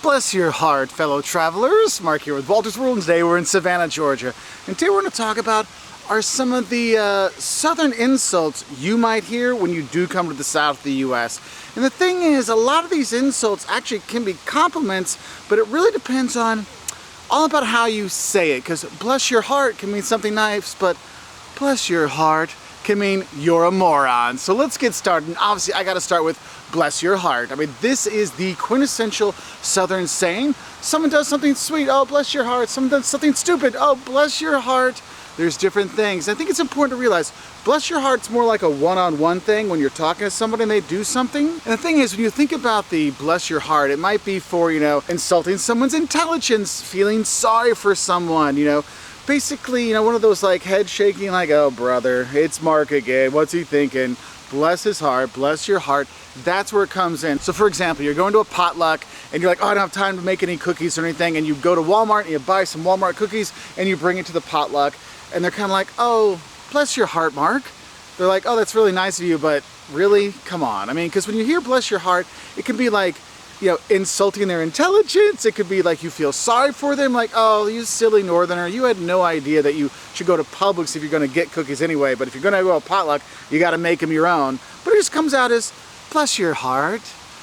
Bless your heart, fellow travelers. Mark here with Wolters World, and today we're in Savannah, Georgia. And today we're going to talk about are some of the southern insults you might hear when you do come to the south of the U.S. And the thing is, a lot of these insults actually can be compliments, but it really depends on all about how you say it. Because bless your heart can mean something nice, but bless your heart can mean you're a moron. So let's get started. And obviously, I got to start with bless your heart. I mean, this is the quintessential southern saying. Someone does something sweet, oh, bless your heart. Someone does something stupid, oh, bless your heart. There's different things. I think it's important to realize bless your heart's more like a one-on-one thing when you're talking to somebody and they do something. And the thing is, when you think about the bless your heart, it might be for, insulting someone's intelligence, feeling sorry for someone, basically, one of those like head shaking, like, oh brother, it's Mark again, what's he thinking? Bless his heart, bless your heart. That's where it comes in. So for example, you're going to a potluck and you're like, oh, I don't have time to make any cookies or anything, and you go to Walmart and you buy some Walmart cookies and you bring it to the potluck, and they're kind of like, oh, bless your heart, Mark. They're like, oh, that's really nice of you, but really, come on. I mean, because when you hear bless your heart, it can be like, insulting their intelligence. It could be like you feel sorry for them, like, oh, you silly northerner, you had no idea that you should go to Publix if you're going to get cookies anyway, but if you're going to go to a potluck, you got to make them your own. But it just comes out as bless your heart.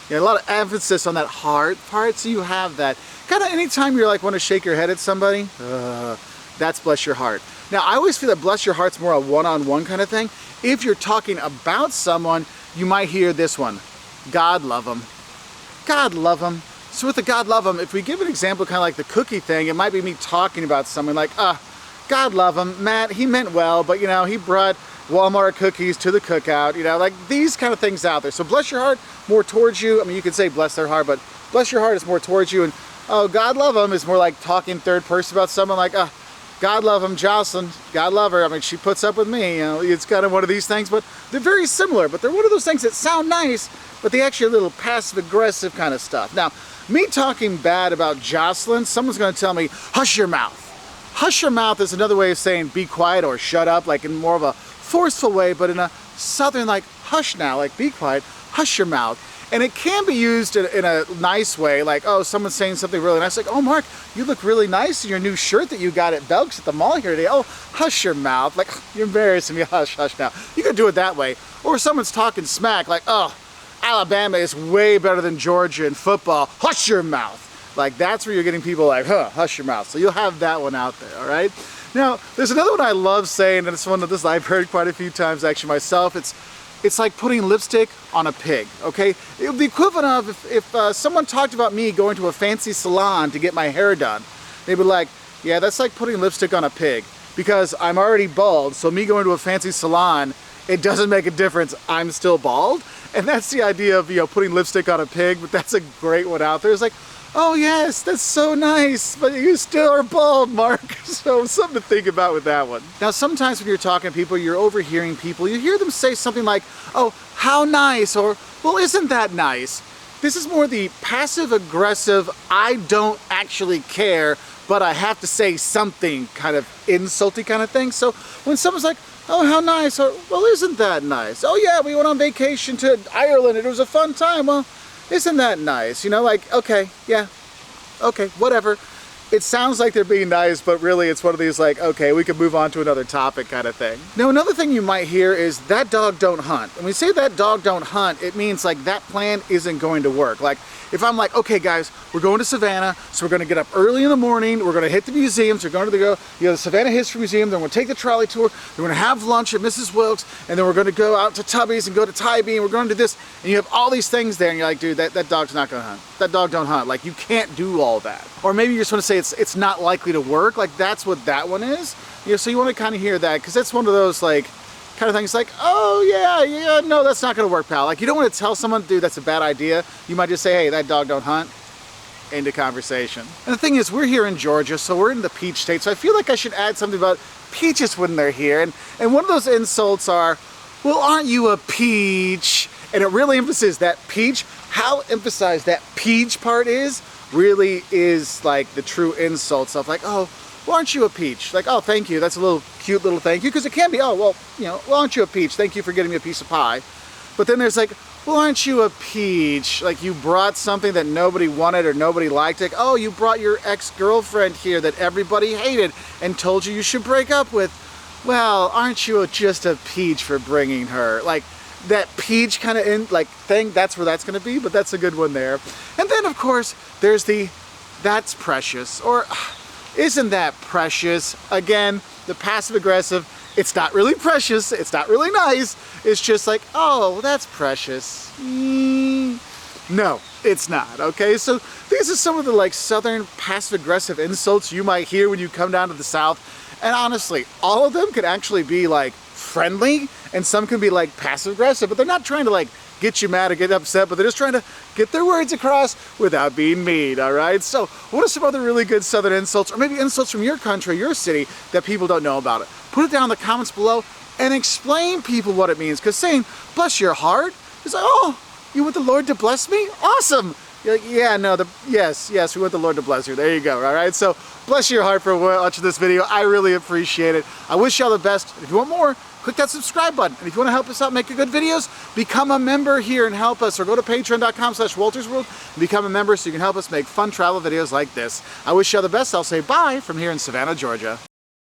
A lot of emphasis on that heart part, so you have that. Kind of anytime you're like want to shake your head at somebody, that's bless your heart. Now, I always feel that bless your heart's more a one-on-one kind of thing. If you're talking about someone, you might hear this one, God love them. God love them. So with the God love them, if we give an example kind of like the cookie thing, it might be me talking about someone like, God love him, Matt, he meant well, but he brought Walmart cookies to the cookout, like these kind of things out there. So bless your heart more towards you. I mean, you could say bless their heart, but bless your heart is more towards you. And oh, God love him is more like talking third person about someone like, God love him, Jocelyn, God love her. I mean, she puts up with me, it's kind of one of these things, but they're very similar, but they're one of those things that sound nice, but they actually are a little passive-aggressive kind of stuff. Now, me talking bad about Jocelyn, someone's going to tell me, hush your mouth. Hush your mouth is another way of saying be quiet or shut up, like in more of a forceful way, but in a southern, like hush now, like be quiet, hush your mouth. And it can be used in a nice way, like, oh, someone's saying something really nice, like, oh, Mark, you look really nice in your new shirt that you got at Belk's at the mall here today. Oh, hush your mouth. Like, you're embarrassing me. Hush, hush now. You can do it that way. Or someone's talking smack, like, oh, Alabama is way better than Georgia in football. Hush your mouth. Like, that's where you're getting people like, hush your mouth. So you'll have that one out there, all right? Now, there's another one I love saying, and it's one of this I've heard quite a few times, actually, myself. It's like putting lipstick on a pig, okay? It would be equivalent of if someone talked about me going to a fancy salon to get my hair done. They'd be like, yeah, that's like putting lipstick on a pig, because I'm already bald, so me going to a fancy salon, it doesn't make a difference, I'm still bald. And that's the idea of, putting lipstick on a pig, but that's a great one out there. It's like, oh yes, that's so nice, but you still are bald, Mark. So something to think about with that one. Now, sometimes when you're talking to people, you're overhearing people, you hear them say something like, oh, how nice, or, well, isn't that nice? This is more the passive-aggressive, I don't actually care, but I have to say something kind of insulty kind of thing. So when someone's like, oh, how nice, or, well, isn't that nice? Oh yeah, we went on vacation to Ireland, it was a fun time, well, isn't that nice? Like, okay, yeah, okay, whatever. It sounds like they're being nice, but really it's one of these like, okay, we can move on to another topic kind of thing. Now, another thing you might hear is that dog don't hunt. When we say that dog don't hunt, it means like that plan isn't going to work. Like if I'm like, okay guys, we're going to Savannah, so we're gonna get up early in the morning, we're gonna hit the museums, we're going to the Savannah History Museum, then we're gonna take the trolley tour, then we're gonna have lunch at Mrs. Wilkes, and then we're gonna go out to Tubby's and go to Tybee, and we're going to do this, and you have all these things there, and you're like, dude, that dog's not gonna hunt. That dog don't hunt. Like, you can't do all that. Or maybe you just want to say it's not likely to work. Like, that's what that one is. So you want to kind of hear that, because that's one of those like kind of things like, oh yeah, no, that's not gonna work, pal. Like, you don't want to tell someone, dude, that's a bad idea. You might just say, hey, that dog don't hunt. End of conversation. And the thing is, we're here in Georgia, so we're in the peach state, so I feel like I should add something about peaches when they're here. And one of those insults are, well, aren't you a peach? And it really emphasizes that peach. How emphasized that peach part is really is like the true insult stuff. Like, oh, well, aren't you a peach? Like, oh, thank you. That's a little cute little thank you, because it can be, oh, well, well, aren't you a peach? Thank you for getting me a piece of pie. But then there's like, well, aren't you a peach? Like you brought something that nobody wanted or nobody liked. Like, oh, you brought your ex-girlfriend here that everybody hated and told you should break up with. Well, aren't you just a peach for bringing her? Like that peach kind of thing, that's where that's gonna be, but that's a good one there. And then of course, there's the, that's precious, or isn't that precious? Again, the passive aggressive, it's not really precious, it's not really nice, it's just like, oh, that's precious. No, it's not, okay? So these are some of the like southern passive aggressive insults you might hear when you come down to the South. And honestly, all of them could actually be like friendly, and some can be like passive aggressive, but they're not trying to like get you mad or get upset, but they're just trying to get their words across without being mean, all right? So what are some other really good southern insults, or maybe insults from your country, your city, that people don't know about it? Put it down in the comments below and explain people what it means, because saying, bless your heart, is like, oh, you want the Lord to bless me? Awesome. You're like, yeah, no, yes, we want the Lord to bless you. There you go, all right? So bless your heart for watching this video. I really appreciate it. I wish y'all the best. If you want more, click that subscribe button. And if you want to help us out making good videos, become a member here and help us, or go to patreon.com/woltersworld and become a member so you can help us make fun travel videos like this. I wish y'all the best. I'll say bye from here in Savannah, Georgia.